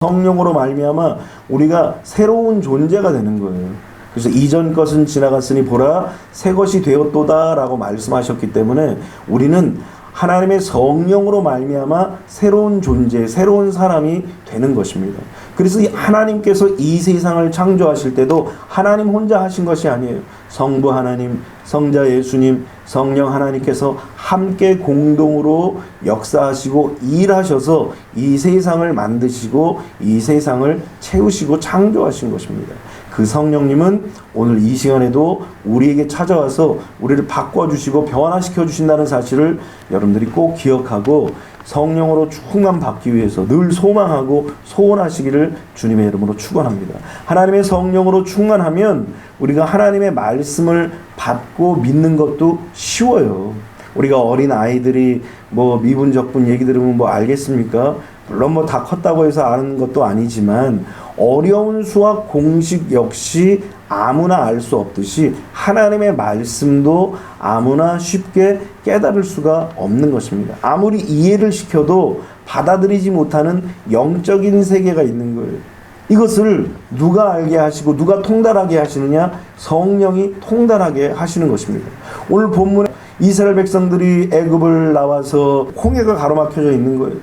성령으로 말미암아 우리가 새로운 존재가 되는 거예요. 그래서 이전 것은 지나갔으니 보라 새 것이 되었도다 라고 말씀하셨기 때문에 우리는 하나님의 성령으로 말미암아 새로운 존재, 새로운 사람이 되는 것입니다. 그래서 하나님께서 이 세상을 창조하실 때도 하나님 혼자 하신 것이 아니에요. 성부 하나님, 성자 예수님, 성령 하나님께서 함께 공동으로 역사하시고 일하셔서 이 세상을 만드시고 이 세상을 채우시고 창조하신 것입니다. 그 성령님은 오늘 이 시간에도 우리에게 찾아와서 우리를 바꿔주시고 변화시켜 주신다는 사실을 여러분들이 꼭 기억하고 성령으로 충만받기 위해서 늘 소망하고 소원하시기를 주님의 이름으로 축원합니다. 하나님의 성령으로 충만하면 우리가 하나님의 말씀을 받고 믿는 것도 쉬워요. 우리가 어린 아이들이 미분적분 얘기 들으면 알겠습니까? 물론 다 컸다고 해서 아는 것도 아니지만 어려운 수학 공식 역시 아무나 알 수 없듯이 하나님의 말씀도 아무나 쉽게 깨달을 수가 없는 것입니다. 아무리 이해를 시켜도 받아들이지 못하는 영적인 세계가 있는 거예요. 이것을 누가 알게 하시고 누가 통달하게 하시느냐? 성령이 통달하게 하시는 것입니다. 오늘 본문에 이스라엘 백성들이 애굽을 나와서 홍해가 가로막혀져 있는 거예요.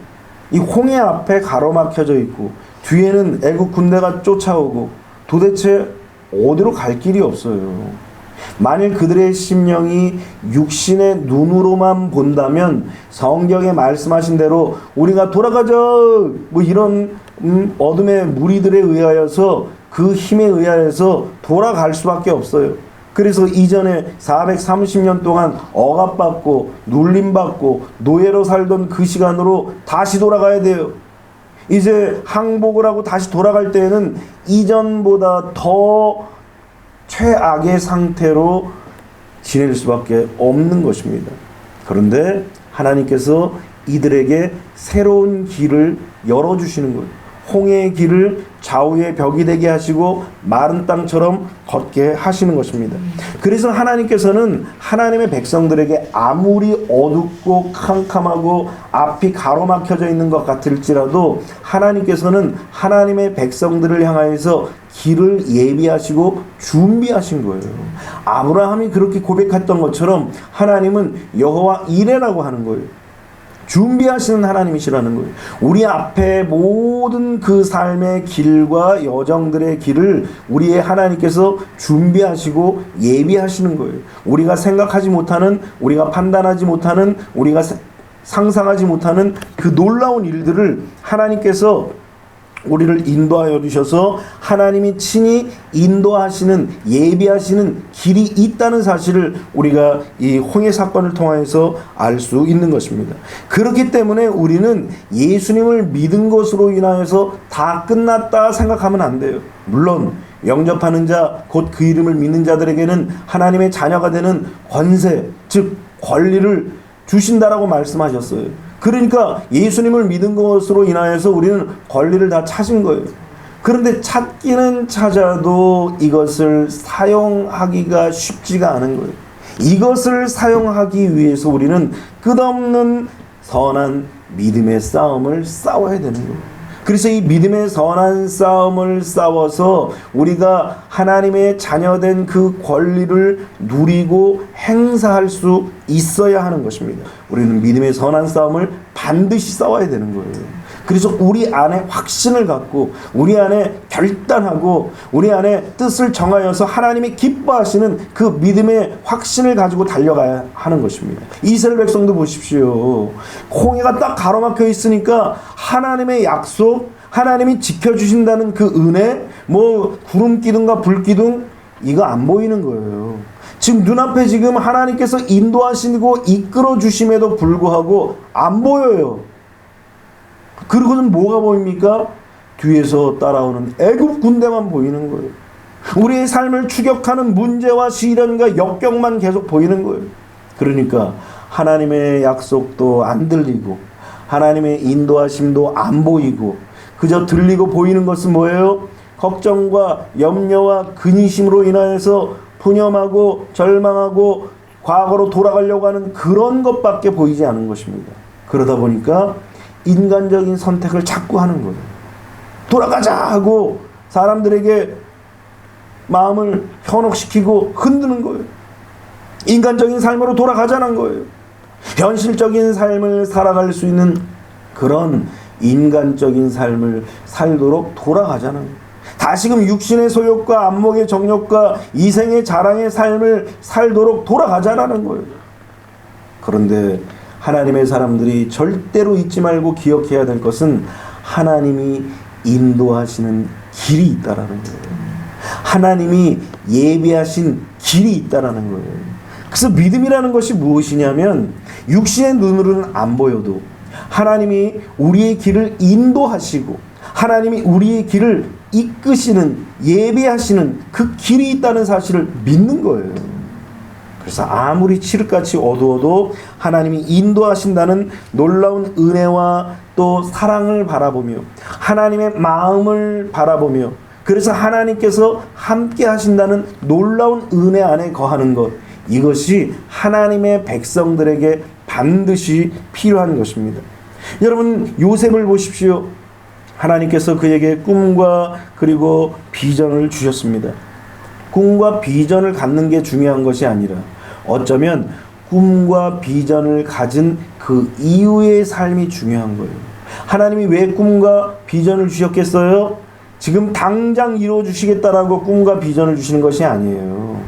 이 홍해 앞에 가로막혀져 있고 뒤에는 애국 군대가 쫓아오고 도대체 어디로 갈 길이 없어요. 만일 그들의 심령이 육신의 눈으로만 본다면 성경에 말씀하신 대로 우리가 돌아가자 이런 어둠의 무리들에 의하여서 그 힘에 의하여서 돌아갈 수밖에 없어요. 그래서 이전에 430년 동안 억압받고 눌림받고 노예로 살던 그 시간으로 다시 돌아가야 돼요. 이제 항복을 하고 다시 돌아갈 때에는 이전보다 더 최악의 상태로 지낼 수밖에 없는 것입니다. 그런데 하나님께서 이들에게 새로운 길을 열어주시는 거예요. 홍해의 길을 좌우의 벽이 되게 하시고 마른 땅처럼 걷게 하시는 것입니다. 그래서 하나님께서는 하나님의 백성들에게 아무리 어둡고 캄캄하고 앞이 가로막혀져 있는 것 같을지라도 하나님께서는 하나님의 백성들을 향하여서 길을 예비하시고 준비하신 거예요. 아브라함이 그렇게 고백했던 것처럼 하나님은 여호와 이레라고 하는 거예요. 준비하시는 하나님이시라는 거예요. 우리 앞에 모든 그 삶의 길과 여정들의 길을 우리의 하나님께서 준비하시고 예비하시는 거예요. 우리가 생각하지 못하는, 우리가 판단하지 못하는, 우리가 상상하지 못하는 그 놀라운 일들을 하나님께서 우리를 인도하여 주셔서 하나님이 친히 인도하시는 예비하시는 길이 있다는 사실을 우리가 이 홍해 사건을 통해서 알 수 있는 것입니다. 그렇기 때문에 우리는 예수님을 믿은 것으로 인하여서 다 끝났다 생각하면 안 돼요. 물론 영접하는 자, 곧 그 이름을 믿는 자들에게는 하나님의 자녀가 되는 권세, 즉 권리를 주신다라고 말씀하셨어요. 그러니까 예수님을 믿은 것으로 인하여서 우리는 권리를 다 찾은 거예요. 그런데 찾기는 찾아도 이것을 사용하기가 쉽지가 않은 거예요. 이것을 사용하기 위해서 우리는 끝없는 선한 믿음의 싸움을 싸워야 되는 거예요. 그래서 이 믿음의 선한 싸움을 싸워서 우리가 하나님의 자녀된 그 권리를 누리고 행사할 수 있어야 하는 것입니다. 우리는 믿음의 선한 싸움을 반드시 싸워야 되는 거예요. 그래서 우리 안에 확신을 갖고 우리 안에 결단하고 우리 안에 뜻을 정하여서 하나님이 기뻐하시는 그 믿음의 확신을 가지고 달려가야 하는 것입니다. 이스라엘 백성도 보십시오. 홍해가 딱 가로막혀 있으니까 하나님의 약속, 하나님이 지켜주신다는 그 은혜, 구름 기둥과 불 기둥 이거 안 보이는 거예요. 지금 눈앞에 지금 하나님께서 인도하시고 이끌어 주심에도 불구하고 안 보여요. 그리고는 뭐가 보입니까? 뒤에서 따라오는 애굽 군대만 보이는 거예요. 우리의 삶을 추격하는 문제와 시련과 역경만 계속 보이는 거예요. 그러니까 하나님의 약속도 안 들리고 하나님의 인도하심도 안 보이고 그저 들리고 보이는 것은 뭐예요? 걱정과 염려와 근심으로 인하여서 푸념하고 절망하고 과거로 돌아가려고 하는 그런 것밖에 보이지 않은 것입니다. 그러다 보니까 인간적인 선택을 자꾸 하는 거예요. 돌아가자 하고 사람들에게 마음을 현혹시키고 흔드는 거예요. 인간적인 삶으로 돌아가자는 거예요. 현실적인 삶을 살아갈 수 있는 그런 인간적인 삶을 살도록 돌아가자는 거예요. 다시금 육신의 소욕과 안목의 정욕과 이생의 자랑의 삶을 살도록 돌아가자라는 거예요. 그런데 하나님의 사람들이 절대로 잊지 말고 기억해야 될 것은 하나님이 인도하시는 길이 있다라는 거예요. 하나님이 예비하신 길이 있다라는 거예요. 그래서 믿음이라는 것이 무엇이냐면 육신의 눈으로는 안 보여도 하나님이 우리의 길을 인도하시고 하나님이 우리의 길을 이끄시는 예비하시는 그 길이 있다는 사실을 믿는 거예요. 그래서 아무리 칠흑같이 어두워도 하나님이 인도하신다는 놀라운 은혜와 또 사랑을 바라보며 하나님의 마음을 바라보며 그래서 하나님께서 함께 하신다는 놀라운 은혜 안에 거하는 것, 이것이 하나님의 백성들에게 반드시 필요한 것입니다. 여러분, 요셉을 보십시오. 하나님께서 그에게 꿈과 그리고 비전을 주셨습니다. 꿈과 비전을 갖는 게 중요한 것이 아니라 어쩌면 꿈과 비전을 가진 그 이후의 삶이 중요한 거예요. 하나님이 왜 꿈과 비전을 주셨겠어요? 지금 당장 이루어 주시겠다라고 꿈과 비전을 주시는 것이 아니에요.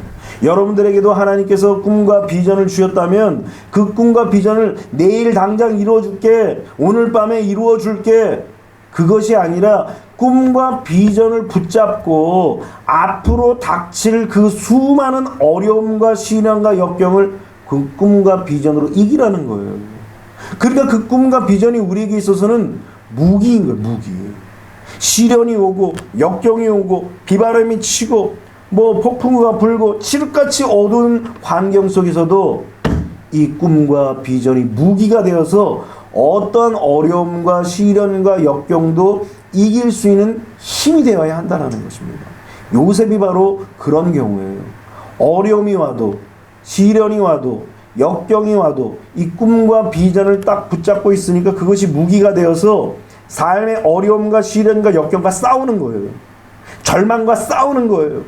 여러분들에게도 하나님께서 꿈과 비전을 주셨다면 그 꿈과 비전을 내일 당장 이루어 줄게, 오늘 밤에 이루어 줄게, 그것이 아니라 꿈과 비전을 붙잡고 앞으로 닥칠 그 수많은 어려움과 시련과 역경을 그 꿈과 비전으로 이기라는 거예요. 그러니까 그 꿈과 비전이 우리에게 있어서는 무기인 거예요. 무기. 시련이 오고 역경이 오고 비바람이 치고 뭐 폭풍우가 불고 칠흑같이 어두운 환경 속에서도 이 꿈과 비전이 무기가 되어서 어떤 어려움과 시련과 역경도 이길 수 있는 힘이 되어야 한다는 것입니다. 요셉이 바로 그런 경우예요. 어려움이 와도 시련이 와도 역경이 와도 이 꿈과 비전을 딱 붙잡고 있으니까 그것이 무기가 되어서 삶의 어려움과 시련과 역경과 싸우는 거예요. 절망과 싸우는 거예요.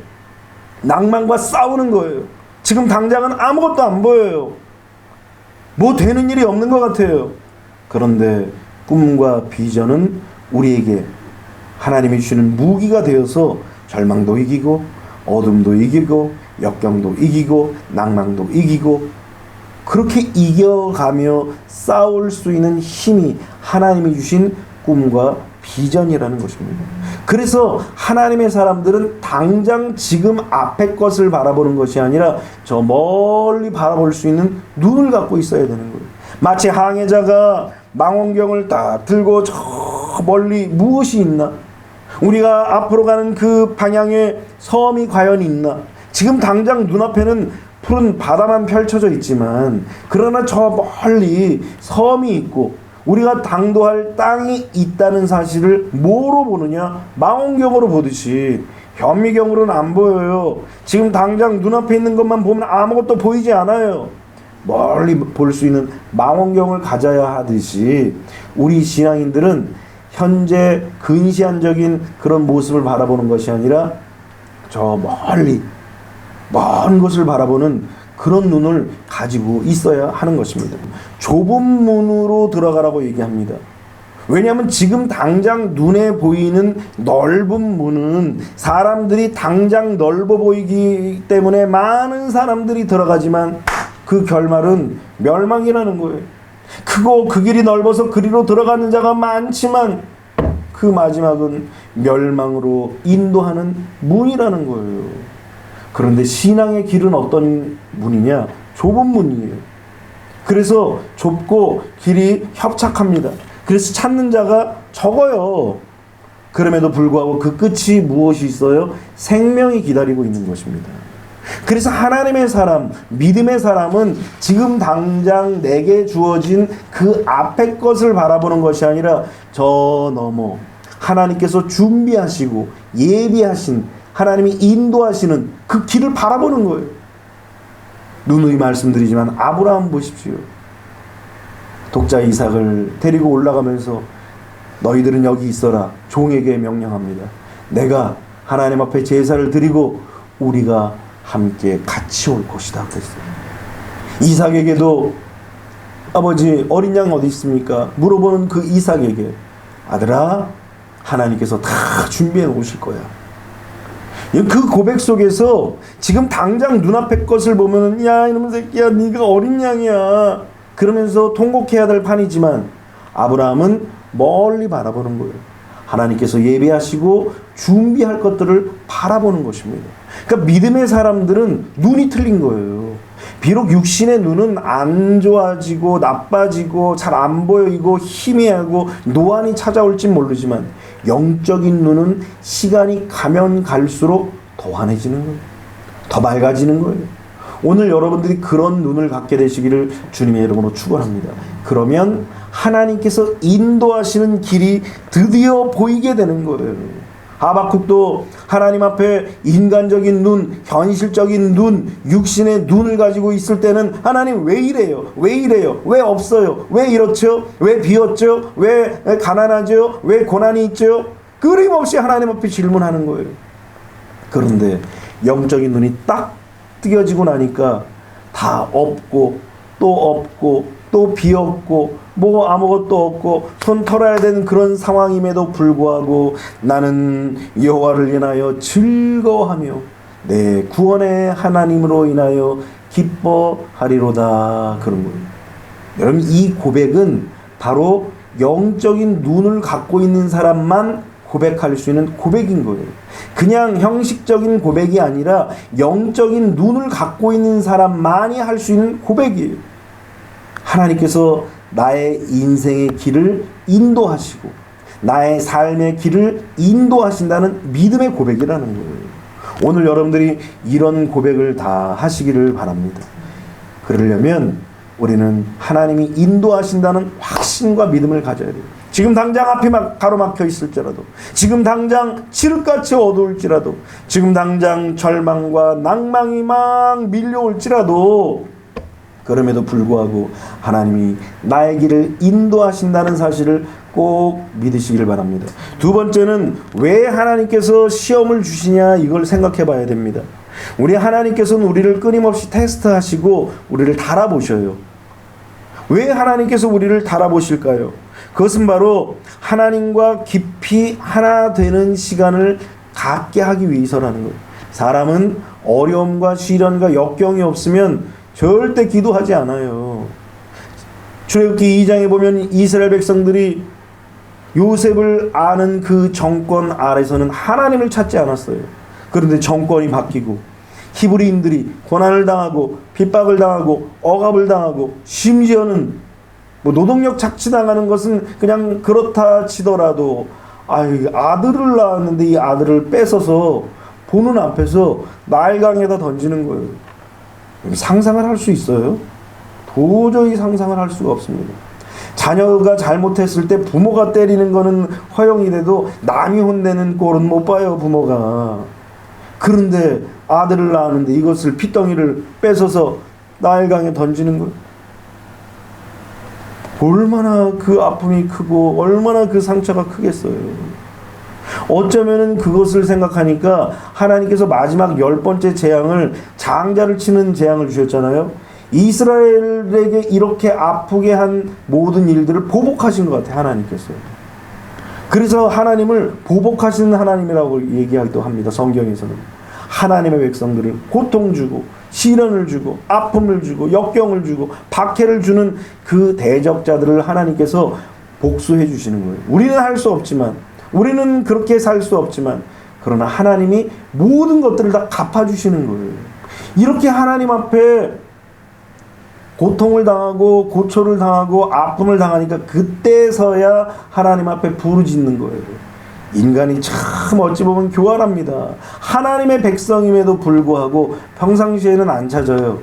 낭만과 싸우는 거예요. 지금 당장은 아무것도 안 보여요. 뭐 되는 일이 없는 것 같아요. 그런데 꿈과 비전은 우리에게 하나님이 주시는 무기가 되어서 절망도 이기고 어둠도 이기고 역경도 이기고 낭만도 이기고 그렇게 이겨가며 싸울 수 있는 힘이 하나님이 주신 꿈과 비전이라는 것입니다. 그래서 하나님의 사람들은 당장 지금 앞의 것을 바라보는 것이 아니라 저 멀리 바라볼 수 있는 눈을 갖고 있어야 되는 거예요. 마치 항해자가 망원경을 딱 들고 저 멀리 무엇이 있나? 우리가 앞으로 가는 그 방향에 섬이 과연 있나? 지금 당장 눈앞에는 푸른 바다만 펼쳐져 있지만 그러나 저 멀리 섬이 있고 우리가 당도할 땅이 있다는 사실을 뭐로 보느냐? 망원경으로 보듯이. 현미경으로는 안 보여요. 지금 당장 눈앞에 있는 것만 보면 아무것도 보이지 않아요. 멀리 볼 수 있는 망원경을 가져야 하듯이 우리 신앙인들은 현재 근시안적인 그런 모습을 바라보는 것이 아니라 저 멀리 먼 곳을 바라보는 그런 눈을 가지고 있어야 하는 것입니다. 좁은 문으로 들어가라고 얘기합니다. 왜냐하면 지금 당장 눈에 보이는 넓은 문은 사람들이 당장 넓어 보이기 때문에 많은 사람들이 들어가지만 그 결말은 멸망이라는 거예요. 크고 그 길이 넓어서 그리로 들어가는 자가 많지만 그 마지막은 멸망으로 인도하는 문이라는 거예요. 그런데 신앙의 길은 어떤 문이냐? 좁은 문이에요. 그래서 좁고 길이 협착합니다. 그래서 찾는 자가 적어요. 그럼에도 불구하고 그 끝이 무엇이 있어요? 생명이 기다리고 있는 것입니다. 그래서 하나님의 사람, 믿음의 사람은 지금 당장 내게 주어진 그 앞의 것을 바라보는 것이 아니라 저 너머 하나님께서 준비하시고 예비하신 하나님이 인도하시는 그 길을 바라보는 거예요. 누누이 말씀드리지만 아브라함 보십시오. 독자 이삭을 데리고 올라가면서 너희들은 여기 있어라. 종에게 명령합니다. 내가 하나님 앞에 제사를 드리고 우리가 함께 같이 올 것이다 그랬어요. 이삭에게도 아버지 어린 양 어디 있습니까? 물어보는 그 이삭에게 아들아 하나님께서 다 준비해 놓으실 거야. 그 고백 속에서 지금 당장 눈앞의 것을 보면은 야 이놈의 새끼야 네가 어린 양이야 그러면서 통곡해야 될 판이지만 아브라함은 멀리 바라보는 거예요. 하나님께서 예배하시고 준비할 것들을 바라보는 것입니다. 그러니까 믿음의 사람들은 눈이 틀린 거예요. 비록 육신의 눈은 안 좋아지고 나빠지고 잘 안 보이고 희미하고 노안이 찾아올지 모르지만 영적인 눈은 시간이 가면 갈수록 더 환해지는 거예요. 더 맑아지는 거예요. 오늘 여러분들이 그런 눈을 갖게 되시기를 주님의 이름으로 축원합니다. 그러면 하나님께서 인도하시는 길이 드디어 보이게 되는 거예요. 하박국도 하나님 앞에 인간적인 눈, 현실적인 눈, 육신의 눈을 가지고 있을 때는 하나님 왜 이래요? 왜 이래요? 왜 없어요? 왜 이렇죠? 왜 비었죠? 왜 가난하죠? 왜 고난이 있죠? 끊임없이 하나님 앞에 질문하는 거예요. 그런데 영적인 눈이 딱 뜨겨지고 나니까 다 없고 또 없고 또 비었고 뭐 아무것도 없고 손 털어야 되는 그런 상황임에도 불구하고 나는 여호와를 인하여 즐거워하며 내 구원의 하나님으로 인하여 기뻐하리로다 그런 거예요. 여러분 이 고백은 바로 영적인 눈을 갖고 있는 사람만 고백할 수 있는 고백인 거예요. 그냥 형식적인 고백이 아니라 영적인 눈을 갖고 있는 사람만이 할 수 있는 고백이에요. 하나님께서 나의 인생의 길을 인도하시고 나의 삶의 길을 인도하신다는 믿음의 고백이라는 거예요. 오늘 여러분들이 이런 고백을 다 하시기를 바랍니다. 그러려면 우리는 하나님이 인도하신다는 확신과 믿음을 가져야 돼요. 지금 당장 앞이 가로막혀 있을지라도, 지금 당장 칠흑같이 어두울지라도, 지금 당장 절망과 낭망이 막 밀려올지라도 그럼에도 불구하고 하나님이 나의 길을 인도하신다는 사실을 꼭 믿으시길 바랍니다. 두 번째는 왜 하나님께서 시험을 주시냐 이걸 생각해 봐야 됩니다. 우리 하나님께서는 우리를 끊임없이 테스트하시고 우리를 달아보셔요. 왜 하나님께서 우리를 달아보실까요? 그것은 바로 하나님과 깊이 하나 되는 시간을 갖게 하기 위해서라는 거예요. 사람은 어려움과 시련과 역경이 없으면 절대 기도하지 않아요. 출애굽기 2장에 보면 이스라엘 백성들이 요셉을 아는 그 정권 아래서는 하나님을 찾지 않았어요. 그런데 정권이 바뀌고 히브리인들이 고난을 당하고 핍박을 당하고 억압을 당하고 심지어는 뭐 노동력 착취당하는 것은 그냥 그렇다 치더라도 아들을 낳았는데 이 아들을 뺏어서 보는 앞에서 나일강에다 던지는 거예요. 상상을 할 수 있어요? 도저히 상상을 할 수가 없습니다. 자녀가 잘못했을 때 부모가 때리는 거는 허용이 돼도 남이 혼내는 꼴은 못 봐요, 부모가. 그런데 아들을 낳았는데 이것을 핏덩이를 뺏어서 나일강에 던지는 거예요. 얼마나 그 아픔이 크고 얼마나 그 상처가 크겠어요. 어쩌면은 그것을 생각하니까 하나님께서 마지막 10번째 재앙을 장자를 치는 재앙을 주셨잖아요. 이스라엘에게 이렇게 아프게 한 모든 일들을 보복하신 것 같아요, 하나님께서. 그래서 하나님을 보복하시는 하나님이라고 얘기하기도 합니다, 성경에서는. 하나님의 백성들을 고통 주고 시련을 주고 아픔을 주고 역경을 주고 박해를 주는 그 대적자들을 하나님께서 복수해 주시는 거예요. 우리는 할 수 없지만, 우리는 그렇게 살 수 없지만, 그러나 하나님이 모든 것들을 다 갚아주시는 거예요. 이렇게 하나님 앞에 고통을 당하고 고초를 당하고 아픔을 당하니까 그때서야 하나님 앞에 부르짖는 거예요. 인간이 참 어찌 보면 교활합니다. 하나님의 백성임에도 불구하고 평상시에는 안 찾아요.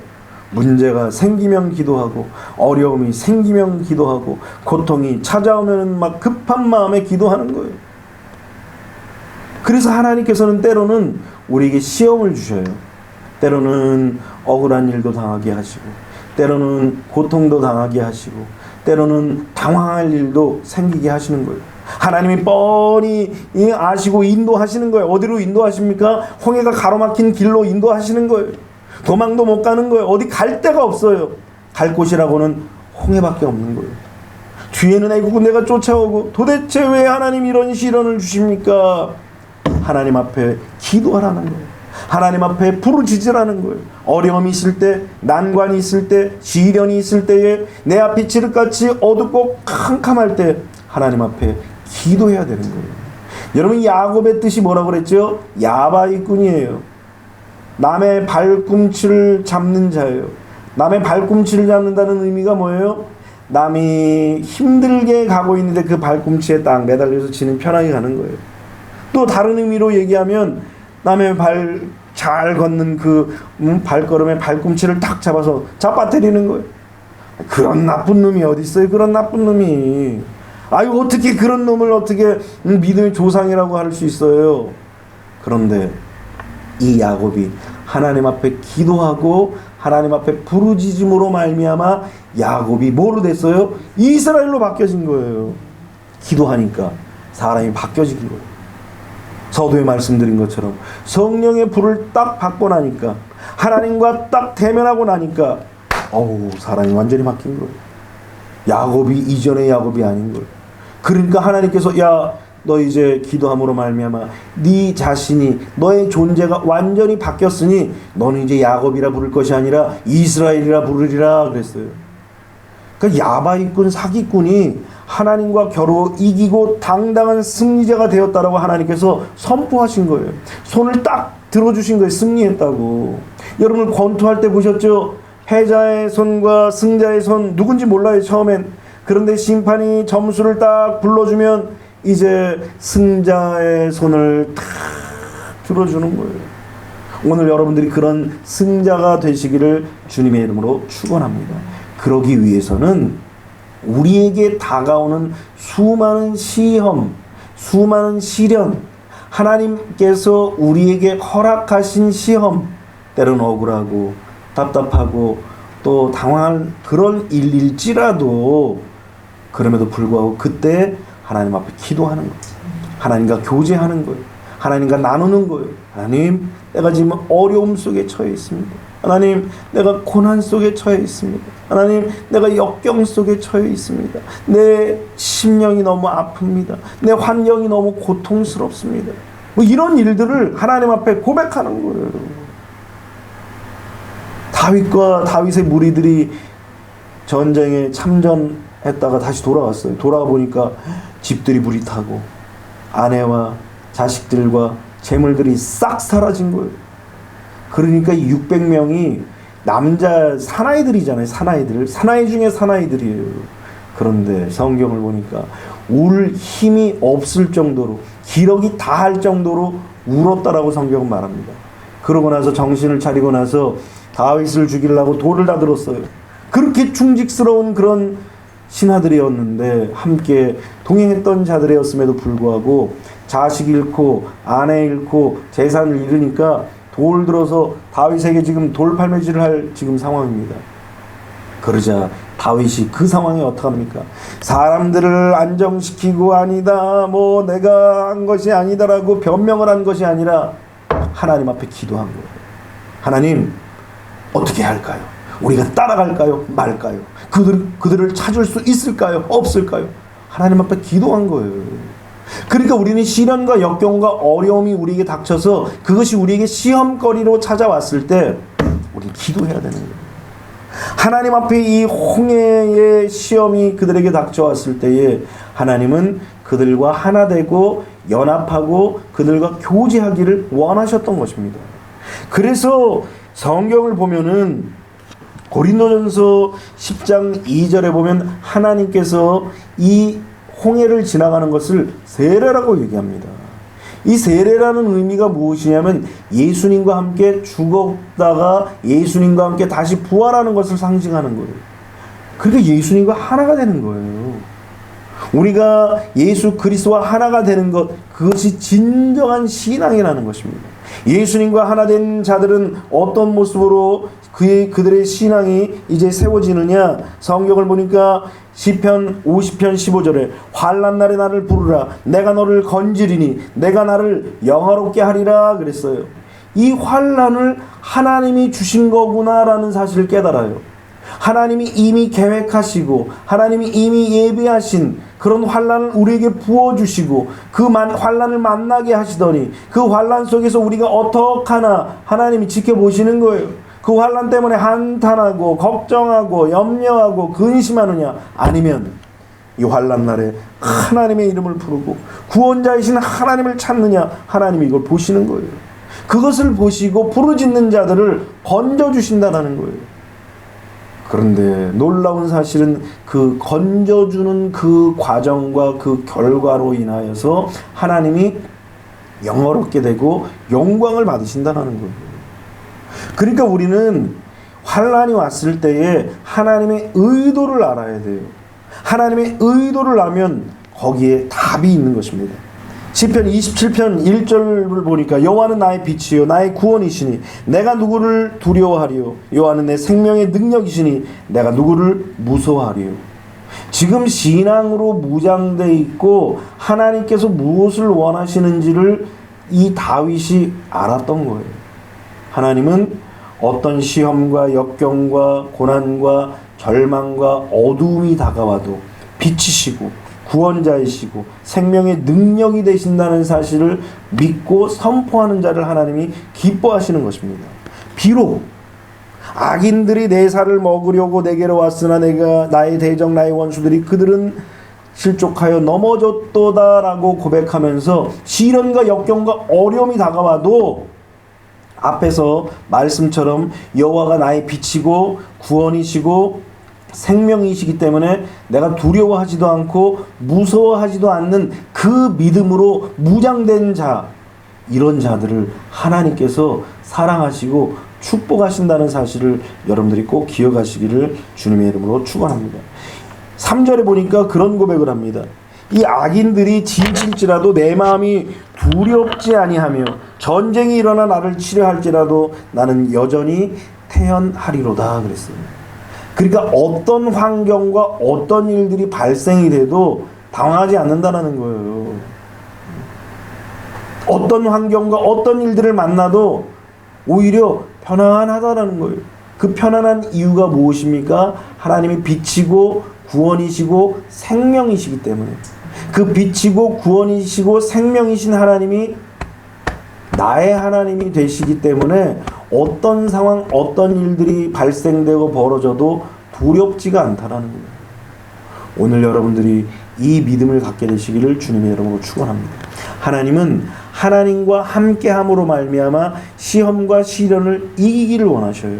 문제가 생기면 기도하고 어려움이 생기면 기도하고 고통이 찾아오면 막 급한 마음에 기도하는 거예요. 그래서 하나님께서는 때로는 우리에게 시험을 주셔요. 때로는 억울한 일도 당하게 하시고 때로는 고통도 당하게 하시고 때로는 당황할 일도 생기게 하시는 거예요. 하나님이 뻔히 아시고 인도하시는 거예요. 어디로 인도하십니까? 홍해가 가로막힌 길로 인도하시는 거예요. 도망도 못 가는 거예요. 어디 갈 데가 없어요. 갈 곳이라고는 홍해밖에 없는 거예요. 뒤에는 애국은 내가 쫓아오고, 도대체 왜 하나님 이런 시련을 주십니까? 하나님 앞에 기도하라는 거예요. 하나님 앞에 부르짖으라는 거예요. 어려움이 있을 때, 난관이 있을 때, 시련이 있을 때에, 내 앞이 칠흑같이 어둡고 캄캄할 때 하나님 앞에 기도해야 되는 거예요. 여러분, 야곱의 뜻이 뭐라고 그랬죠? 야바이꾼이에요. 남의 발꿈치를 잡는 자예요. 남의 발꿈치를 잡는다는 의미가 뭐예요? 남이 힘들게 가고 있는데 그 발꿈치에 딱 매달려서 지는 편하게 가는 거예요. 또 다른 의미로 얘기하면 남의 잘 걷는 그 발걸음에 발꿈치를 탁 잡아서 잡아뜨리는 거예요. 그런 나쁜 놈이 어디 있어요? 그런 나쁜 놈이. 아유, 어떻게 그런 놈을 어떻게 믿음의 조상이라고 할 수 있어요? 그런데 이 야곱이 하나님 앞에 기도하고 하나님 앞에 부르짖음으로 말미암아 야곱이 뭐로 됐어요? 이스라엘로 바뀌어진 거예요. 기도하니까 사람이 바뀌어진 거예요. 서두에 말씀드린 것처럼 성령의 불을 딱 받고 나니까, 하나님과 딱 대면하고 나니까 사람이 완전히 바뀐 거예요. 야곱이 이전의 야곱이 아닌 거예요. 그러니까 하나님께서 야, 너 이제 기도함으로 말미암아 네 자신이, 너의 존재가 완전히 바뀌었으니 너는 이제 야곱이라 부를 것이 아니라 이스라엘이라 부르리라 그랬어요. 그러니까 야바이꾼, 사기꾼이 하나님과 겨루 이기고 당당한 승리자가 되었다라고 하나님께서 선포하신 거예요. 손을 딱 들어주신 거예요. 승리했다고. 여러분 권투할 때 보셨죠? 패자의 손과 승자의 손 누군지 몰라요, 처음엔. 그런데 심판이 점수를 딱 불러주면 이제 승자의 손을 탁 들어주는 거예요. 오늘 여러분들이 그런 승자가 되시기를 주님의 이름으로 축원합니다. 그러기 위해서는 우리에게 다가오는 수많은 시험, 수많은 시련, 하나님께서 우리에게 허락하신 시험, 때로는 억울하고 답답하고 또 당황한 그런 일일지라도, 그럼에도 불구하고 그때 하나님 앞에 기도하는 거예요. 하나님과 교제하는 거예요. 하나님과 나누는 거예요. 하나님, 내가 지금 어려움 속에 처해 있습니다. 하나님, 내가 고난 속에 처해 있습니다. 하나님, 내가 역경 속에 처해 있습니다. 내 심령이 너무 아픕니다. 내 환경이 너무 고통스럽습니다. 뭐 이런 일들을 하나님 앞에 고백하는 거예요. 다윗과 다윗의 무리들이 전쟁에 참전했다가 다시 돌아왔어요. 돌아와 보니까 집들이 불이 타고 아내와 자식들과 재물들이 싹 사라진 거예요. 그러니까 600명이 남자 사나이들이잖아요. 사나이 중에 사나이들이에요. 그런데 성경을 보니까 울 힘이 없을 정도로, 기력이 다할 정도로 울었다라고 성경은 말합니다. 그러고 나서 정신을 차리고 나서 다윗을 죽이려고 돌을 다 들었어요. 그렇게 충직스러운 그런 신하들이었는데, 함께 동행했던 자들이었음에도 불구하고 자식 잃고 아내 잃고 재산을 잃으니까 돌 들어서 다윗에게 지금 돌팔매질을 할 지금 상황입니다. 그러자 다윗이 그 상황에 어떡합니까? 사람들을 안정시키고 아니다, 뭐 내가 한 것이 아니다라고 변명을 한 것이 아니라 하나님 앞에 기도한 거예요. 하나님, 어떻게 할까요? 우리가 따라갈까요? 말까요? 그들을 찾을 수 있을까요? 없을까요? 하나님 앞에 기도한 거예요. 그러니까 우리는 시련과 역경과 어려움이 우리에게 닥쳐서 그것이 우리에게 시험거리로 찾아왔을 때 우리는 기도해야 되는 거예요. 하나님 앞에 이 홍해의 시험이 그들에게 닥쳐왔을 때에 하나님은 그들과 하나 되고 연합하고 그들과 교제하기를 원하셨던 것입니다. 그래서 성경을 보면은 고린도전서 10장 2절에 보면 하나님께서 이 홍해를 지나가는 것을 세례라고 얘기합니다. 이 세례라는 의미가 무엇이냐면 예수님과 함께 죽었다가 예수님과 함께 다시 부활하는 것을 상징하는 거예요. 그러니까 예수님과 하나가 되는 거예요. 우리가 예수 그리스도와 하나가 되는 것, 그것이 진정한 신앙이라는 것입니다. 예수님과 하나 된 자들은 어떤 모습으로 그들의 신앙이 이제 세워지느냐? 성경을 보니까 시편 50편 15절에 환난 날에 나를 부르라 내가 너를 건지리니 내가 나를 영화롭게 하리라 그랬어요. 이 환난을 하나님이 주신 거구나라는 사실을 깨달아요. 하나님이 이미 계획하시고 하나님이 이미 예비하신 그런 환난을 우리에게 부어주시고 그 환난을 만나게 하시더니 그 환난 속에서 우리가 어떡하나 하나님이 지켜보시는 거예요. 그 환난 때문에 한탄하고 걱정하고 염려하고 근심하느냐? 아니면 이 환난 날에 하나님의 이름을 부르고 구원자이신 하나님을 찾느냐? 하나님이 이걸 보시는 거예요. 그것을 보시고 부르짖는 자들을 건져주신다는 거예요. 그런데 놀라운 사실은 그 건져주는 그 과정과 그 결과로 인하여서 하나님이 영화롭게 되고 영광을 받으신다는 거예요. 그러니까 우리는 환난이 왔을 때에 하나님의 의도를 알아야 돼요. 하나님의 의도를 알면 거기에 답이 있는 것입니다. 시편 27편 1절을 보니까 여호와는 나의 빛이요 나의 구원이시니 내가 누구를 두려워하리요 여호와는 내 생명의 능력이시니 내가 누구를 무서워하리요. 지금 신앙으로 무장되어 있고 하나님께서 무엇을 원하시는지를 이 다윗이 알았던 거예요. 하나님은 어떤 시험과 역경과 고난과 절망과 어두움이 다가와도 빛이시고 구원자이시고 생명의 능력이 되신다는 사실을 믿고 선포하는 자를 하나님이 기뻐하시는 것입니다. 비록 악인들이 내 살을 먹으려고 내게로 왔으나 내가 나의 대적 나의 원수들이 그들은 실족하여 넘어졌도다라고 고백하면서 시련과 역경과 어려움이 다가와도 앞에서 말씀처럼 여호와가 나의 빛이고 구원이시고 생명이시기 때문에 내가 두려워하지도 않고 무서워하지도 않는 그 믿음으로 무장된 자, 이런 자들을 하나님께서 사랑하시고 축복하신다는 사실을 여러분들이 꼭 기억하시기를 주님의 이름으로 축원합니다. 3절에 보니까 그런 고백을 합니다. 이 악인들이 진칠지라도 내 마음이 두렵지 아니하며 전쟁이 일어나 나를 치려할지라도 나는 여전히 태연하리로다 그랬어요. 그러니까 어떤 환경과 어떤 일들이 발생이 돼도 당황하지 않는다는 거예요. 어떤 환경과 어떤 일들을 만나도 오히려 편안하다는 거예요. 그 편안한 이유가 무엇입니까? 하나님이 빛이고 구원이시고 생명이시기 때문에. 그 빛이고 구원이시고 생명이신 하나님이 나의 하나님이 되시기 때문에 어떤 상황, 어떤 일들이 발생되고 벌어져도 두렵지가 않다라는 거예요. 오늘 여러분들이 이 믿음을 갖게 되시기를 주님의 이름으로 축원합니다. 하나님은 하나님과 함께함으로 말미암아 시험과 시련을 이기기를 원하셔요.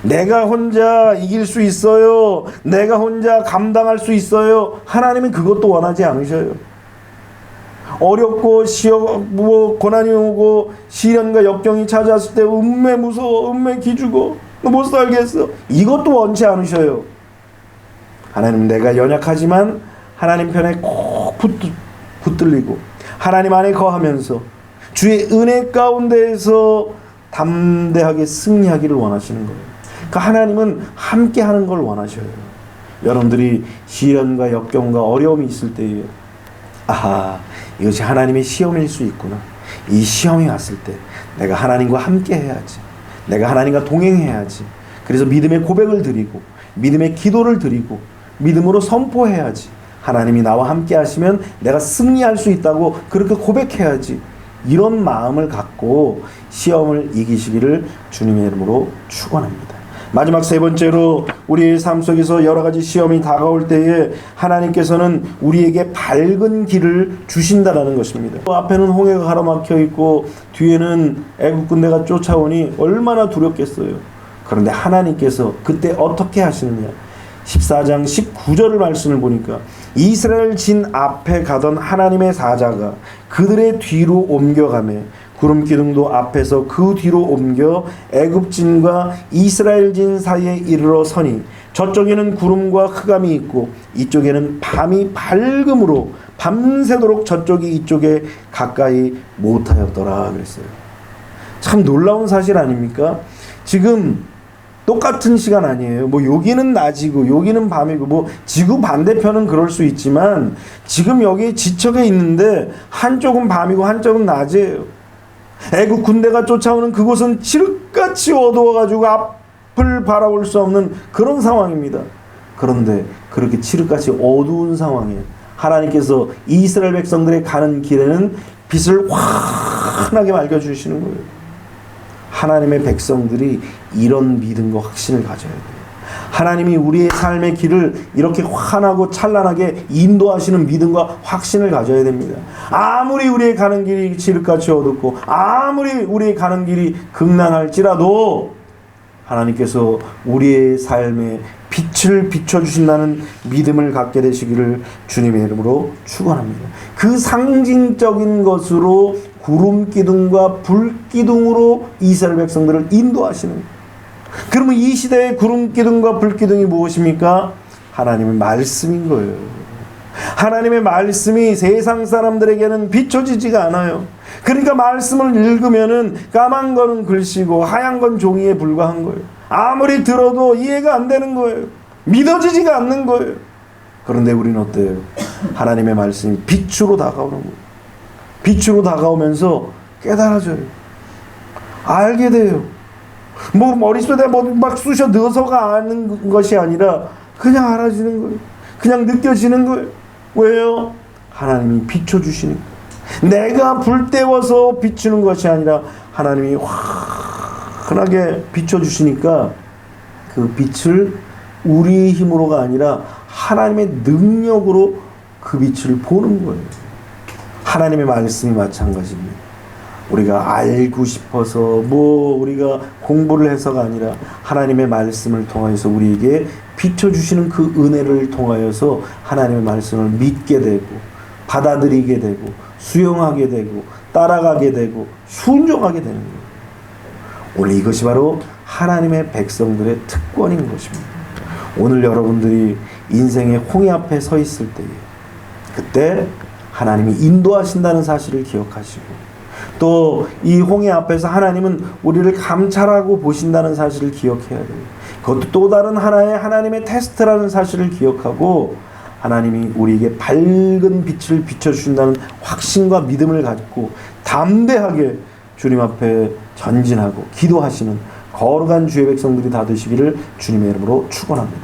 내가 혼자 이길 수 있어요. 내가 혼자 감당할 수 있어요. 하나님은 그것도 원하지 않으셔요. 어렵고 고난이 오고 시련과 역경이 찾아왔을 때 음매 무서워, 음매 기죽어, 못 살겠어. 이것도 원치 않으셔요. 하나님은 내가 연약하지만 하나님 편에 꼭 붙들리고 하나님 안에 거하면서 주의 은혜 가운데에서 담대하게 승리하기를 원하시는 거예요. 그러니까 하나님은 함께하는 걸 원하셔요. 여러분들이 시련과 역경과 어려움이 있을 때에 아하, 이것이 하나님의 시험일 수 있구나. 이 시험이 왔을 때 내가 하나님과 함께 해야지. 내가 하나님과 동행해야지. 그래서 믿음의 고백을 드리고 믿음의 기도를 드리고 믿음으로 선포해야지. 하나님이 나와 함께 하시면 내가 승리할 수 있다고 그렇게 고백해야지. 이런 마음을 갖고 시험을 이기시기를 주님의 이름으로 축원합니다. 마지막 세 번째로 우리의 삶 속에서 여러 가지 시험이 다가올 때에 하나님께서는 우리에게 밝은 길을 주신다라는 것입니다. 앞에는 홍해가 가로막혀 있고 뒤에는 애국 군대가 쫓아오니 얼마나 두렵겠어요. 그런데 하나님께서 그때 어떻게 하시느냐? 14장 19절을 말씀을 보니까 이스라엘 진 앞에 가던 하나님의 사자가 그들의 뒤로 옮겨가매 구름 기둥도 앞에서 그 뒤로 옮겨 애굽진과 이스라엘진 사이에 이르러 서니 저쪽에는 구름과 흑암이 있고 이쪽에는 밤이 밝음으로 밤새도록 저쪽이 이쪽에 가까이 못하였더라 그랬어요. 참 놀라운 사실 아닙니까? 지금 똑같은 시간 아니에요. 뭐 여기는 낮이고 여기는 밤이고 뭐 지구 반대편은 그럴 수 있지만 지금 여기 지척에 있는데 한쪽은 밤이고 한쪽은 낮이에요. 애국 군대가 쫓아오는 그곳은 칠흑같이 어두워가지고 앞을 바라볼 수 없는 그런 상황입니다. 그런데 그렇게 칠흑같이 어두운 상황에 하나님께서 이스라엘 백성들의 가는 길에는 빛을 환하게 밝혀주시는 거예요. 하나님의 백성들이 이런 믿음과 확신을 가져야 돼요. 하나님이 우리의 삶의 길을 이렇게 환하고 찬란하게 인도하시는 믿음과 확신을 가져야 됩니다. 아무리 우리의 가는 길이 칠흑같이 어둡고 아무리 우리의 가는 길이 극난할지라도 하나님께서 우리의 삶에 빛을 비춰주신다는 믿음을 갖게 되시기를 주님의 이름으로 축원합니다. 그 상징적인 것으로 구름 기둥과 불 기둥으로 이스라엘 백성들을 인도하시는 거예요. 그러면 이 시대의 구름 기둥과 불 기둥이 무엇입니까? 하나님의 말씀인 거예요. 하나님의 말씀이 세상 사람들에게는 비춰지지가 않아요. 그러니까 말씀을 읽으면은 까만 거는 글씨고 하얀 건 종이에 불과한 거예요. 아무리 들어도 이해가 안 되는 거예요. 믿어지지가 않는 거예요. 그런데 우리는 어때요? 하나님의 말씀이 빛으로 다가오는 거예요. 빛으로 다가오면서 깨달아져요. 알게 돼요. 뭐 머릿속에 막 쑤셔 넣어서가 아는 것이 아니라 그냥 알아지는 거예요. 그냥 느껴지는 거예요. 왜요? 하나님이 비춰주시는 거예요. 내가 불 때워서 비추는 것이 아니라 하나님이 환하게 비춰주시니까 그 빛을 우리의 힘으로가 아니라 하나님의 능력으로 그 빛을 보는 거예요. 하나님의 말씀이 마찬가지입니다. 우리가 알고 싶어서 우리가 공부를 해서가 아니라 하나님의 말씀을 통하여서 우리에게 비춰주시는 그 은혜를 통하여서 하나님의 말씀을 믿게 되고 받아들이게 되고 수용하게 되고 따라가게 되고 순종하게 되는 거예요. 오늘 이것이 바로 하나님의 백성들의 특권인 것입니다. 오늘 여러분들이 인생의 홍해 앞에 서 있을 때에 그때 하나님이 인도하신다는 사실을 기억하시고 또 이 홍해 앞에서 하나님은 우리를 감찰하고 보신다는 사실을 기억해야 돼요. 그것도 또 다른 하나의 하나님의 테스트라는 사실을 기억하고 하나님이 우리에게 밝은 빛을 비춰주신다는 확신과 믿음을 갖고 담대하게 주님 앞에 전진하고 기도하시는 거룩한 주의 백성들이 다 되시기를 주님의 이름으로 축원합니다.